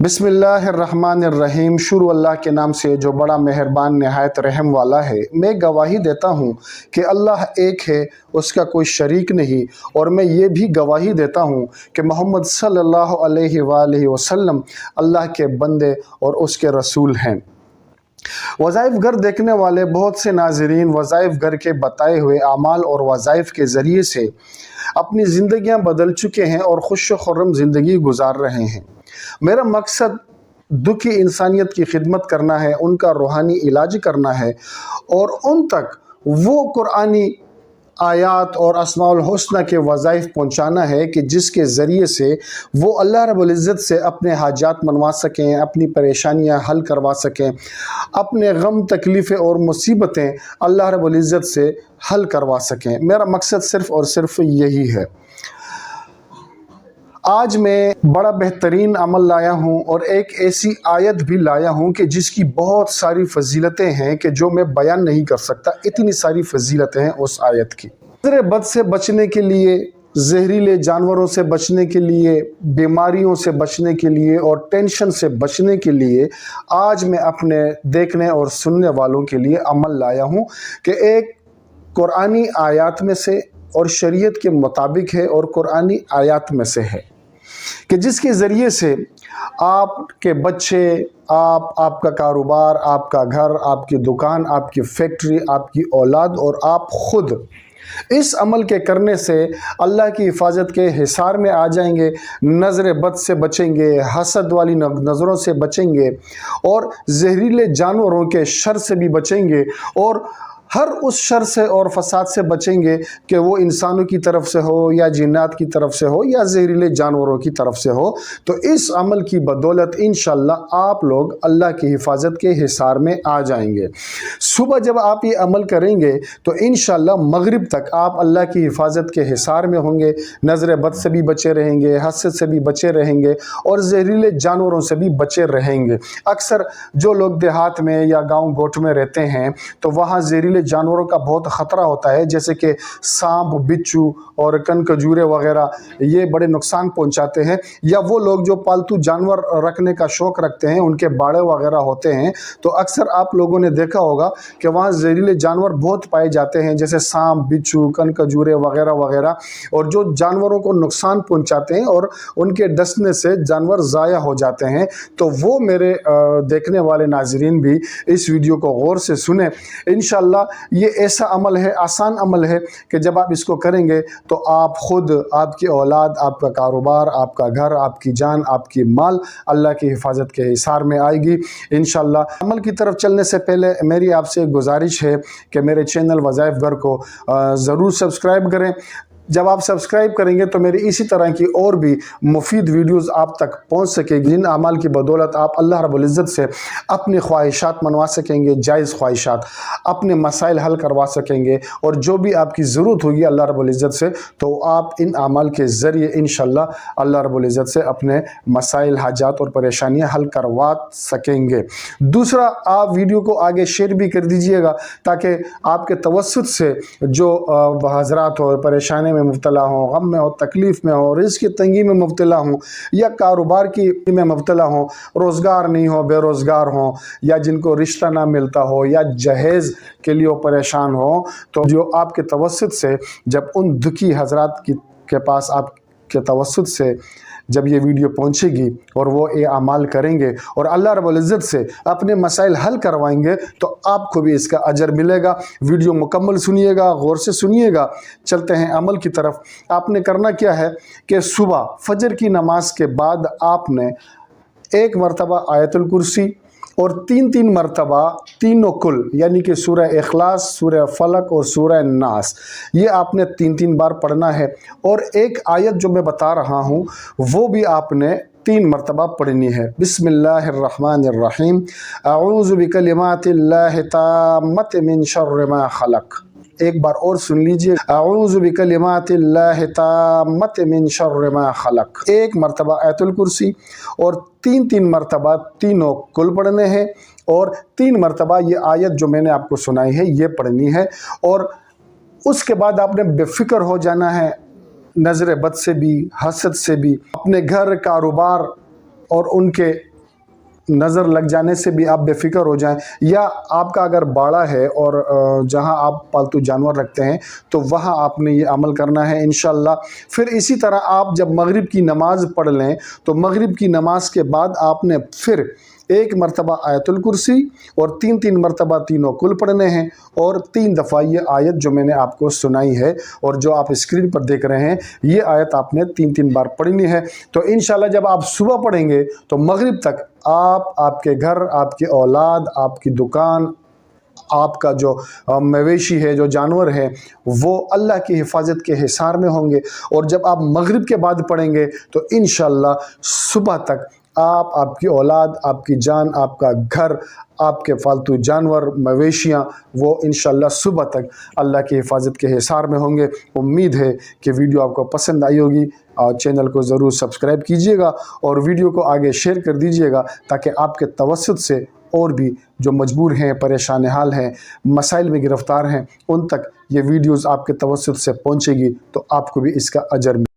बिस्मिल्लाहिर्रहमानिर्रहीम। शुरू अल्लाह के नाम से जो बड़ा मेहरबान नहायत रहम वाला है। मैं गवाही देता हूँ कि अल्लाह एक है, उसका कोई शरीक नहीं, और मैं ये भी गवाही देता हूँ कि मोहम्मद सल्लल्लाहु अलैहि वसल्लम अल्लाह के बंदे और उसके रसूल हैं। वज़ाइफ घर देखने वाले बहुत से नाज़रीन वज़ाइफ घर के बताए हुए आमाल और वज़ाइफ के ज़रिए से अपनी ज़िंदगियाँ बदल चुके हैं और खुश खुर्रम ज़िंदगी गुजार रहे हैं। मेरा मकसद दुखी इंसानियत की खिदमत करना है, उनका रूहानी इलाज करना है और उन तक वो कुरानी आयात और अस्माउल हुस्ना के वज़ाइफ पहुँचाना है कि जिसके ज़रिए से वो अल्लाह रब्बुल इज़्ज़त से अपने हाजात मनवा सकें, अपनी परेशानियां हल करवा सकें, अपने गम तकलीफ़ें और मुसीबतें अल्लाह रब्बुल इज़्ज़त से हल करवा सकें। मेरा मकसद सिर्फ़ और सिर्फ यही है। आज मैं बड़ा बेहतरीन अमल लाया हूँ और एक ऐसी आयत भी लाया हूँ कि जिसकी बहुत सारी फजीलतें हैं कि जो मैं बयान नहीं कर सकता, इतनी सारी फजीलतें हैं उस आयत की। नज़र बद से बचने के लिए, जहरीले जानवरों से बचने के लिए, बीमारियों से बचने के लिए और टेंशन से बचने के लिए आज मैं अपने देखने और सुनने वालों के लिए अमल लाया हूँ कि एक कुरानी आयत में से और शरीयत के मुताबिक है और कुरानी आयत में से है कि जिसके ज़रिए से आपके बच्चे, आपका कारोबार, आपका घर, आपकी दुकान, आपकी फैक्ट्री, आपकी औलाद और आप ख़ुद इस अमल के करने से अल्लाह की हिफाजत के हिसार में आ जाएंगे, नज़र बद से बचेंगे, हसद वाली नज़रों से बचेंगे और जहरीले जानवरों के शर से भी बचेंगे और हर उस शर से और फसाद से बचेंगे कि वो इंसानों की तरफ से हो या जिन्नात की तरफ से हो या जहरीले जानवरों की तरफ से हो। तो इस अमल की बदौलत इंशाअल्लाह आप लोग अल्लाह की हिफाजत के हिसार में आ जाएंगे। सुबह जब आप ये अमल करेंगे तो इंशाअल्लाह मगरिब तक आप अल्लाह की हिफाजत के हिसार में होंगे, नज़र बद से भी बचे रहेंगे, हसद से भी बचे रहेंगे और जहरीले जानवरों से भी बचे रहेंगे। अक्सर जो लोग देहात में या गाँव गोठ में रहते हैं तो वहाँ जहरीले जानवरों का बहुत ख़तरा होता है, जैसे कि सांप, बिच्छू और कनकजूरे वगैरह, ये बड़े नुकसान पहुंचाते हैं। या वो लोग जो पालतू जानवर रखने का शौक़ रखते हैं, उनके बाड़े वगैरह होते हैं, तो अक्सर आप लोगों ने देखा होगा कि वहाँ जहरीले जानवर बहुत पाए जाते हैं, जैसे सांप, बिच्छू, कनकजूरे वगैरह वगैरह, और जो जानवरों को नुकसान पहुँचाते हैं और उनके डसने से जानवर ज़ाया हो जाते हैं। तो वो मेरे देखने वाले नाजरीन भी इस वीडियो को गौर से सुने। इंशाअल्लाह ये ऐसा अमल है, आसान अमल है कि जब आप इसको करेंगे तो आप ख़ुद, आपकी औलाद, आपका कारोबार, आपका घर, आपकी जान, आपकी माल अल्लाह की हिफाजत के हिसार में आएगी इंशाअल्लाह। अमल की तरफ चलने से पहले मेरी आपसे गुजारिश है कि मेरे चैनल वज़ाइफ घर को ज़रूर सब्सक्राइब करें। जब आप सब्सक्राइब करेंगे तो मेरी इसी तरह की और भी मुफीद वीडियोस आप तक पहुंच सकेगी, जिन अमाल की बदौलत आप अल्लाह रब्बुल इज़्ज़त से अपनी ख्वाहिशात मनवा सकेंगे, जायज़ ख्वाहिशात, अपने मसाइल हल करवा सकेंगे और जो भी आपकी ज़रूरत होगी अल्लाह रब्बुल इज़्ज़त से, तो आप इन अमाल के ज़रिए इंशाअल्लाह अल्लाह रब्बुल इज़्ज़त से अपने मसाइल, हाजात और परेशानियाँ हल करवा सकेंगे। दूसरा, आप वीडियो को आगे शेयर भी कर दीजिएगा ताकि आपके तवस्सुत से जो हज़रात हो परेशानी में मुब्तला हो, गम में हो, तकलीफ़ में हो, रिज़्क़ की तंगी में मुब्तला हो या कारोबार की में मुब्तला हो, रोज़गार नहीं हो, बेरोज़गार हो, या जिनको रिश्ता ना मिलता हो या जहेज़ के लिए परेशान हो, तो जो आपके तवस्सुत से जब उन दुखी हज़रात के पास आपके तवस्सुत से जब ये वीडियो पहुंचेगी और वो ये अमाल करेंगे और अल्लाह रब्बुल इज़्ज़त से अपने मसाइल हल करवाएंगे तो आपको भी इसका अजर मिलेगा। वीडियो मुकम्मल सुनिएगा, गौर से सुनिएगा। चलते हैं अमल की तरफ। आपने करना क्या है कि सुबह फजर की नमाज के बाद आपने एक मरतबा आयतुल कुर्सी और तीन मरतबा तीनों कुल, यानी कि सूरह इखलास, सूरह फलक और सूरह नास, ये आपने तीन बार पढ़ना है। और एक आयत जो मैं बता रहा हूँ वो भी आपने 3 मरतबा पढ़नी है। बिस्मिल्लाहिर्रहमानिर्रहीम, अऊज़ु बिकलिमातिल्लाहि ताम्मति मिन शर्रि मा खलक़। एक बार और सुन लीजिए, अऊज़ु बिकलिमातिल्लाहि ताम्मति मिन शर्रि मा खलक़। एक मरतबा आयतुल कुर्सी और तीन मरतबा तीनों कुल पढ़ने हैं और 3 मरतबा ये आयत जो मैंने आपको सुनाई है ये पढ़नी है। और उसके बाद आपने बेफिक्र हो जाना है, नज़र बद से भी, हसद से भी, अपने घर, कारोबार और उनके नज़र लग जाने से भी आप बेफिक्र हो जाएं, या आपका अगर बाड़ा है और जहां आप पालतू जानवर रखते हैं तो वहां आपने ये अमल करना है इंशाअल्लाह। फिर इसी तरह आप जब मगरिब की नमाज़ पढ़ लें तो मगरिब की नमाज के बाद आपने फिर एक मरतबा आयतुल कुर्सी और 3 मरतबा तीनों कुल पढ़ने हैं, और 3 दफ़ा ये आयत जो मैंने आपको सुनाई है और जो आप स्क्रीन पर देख रहे हैं, ये आयत आपने 3 बार पढ़नी है। तो इंशाल्लाह जब आप सुबह पढ़ेंगे तो मगरिब तक आप, आपके घर, आपके औलाद, आपकी दुकान, आपका जो मवेशी है, जो जानवर है, वो अल्लाह की हिफाजत के हिसार में होंगे। और जब आप मगरिब के बाद पढ़ेंगे तो इंशाअल्लाह सुबह तक आप, आपकी औलाद, आपकी जान, आपका घर, आपके फालतू जानवर, मवेशियाँ, वो इंशाअल्लाह सुबह तक अल्लाह की हिफाजत के हिसार में होंगे। उम्मीद है कि वीडियो आपको पसंद आई होगी। चैनल को ज़रूर सब्सक्राइब कीजिएगा और वीडियो को आगे शेयर कर दीजिएगा, ताकि आपके तवस्सुत से और भी जो मजबूर हैं, परेशान हाल हैं, मसाइल में गिरफ़्तार हैं, उन तक ये वीडियोज़ आपके तवस्सुत से पहुँचेगी तो आपको भी इसका अजर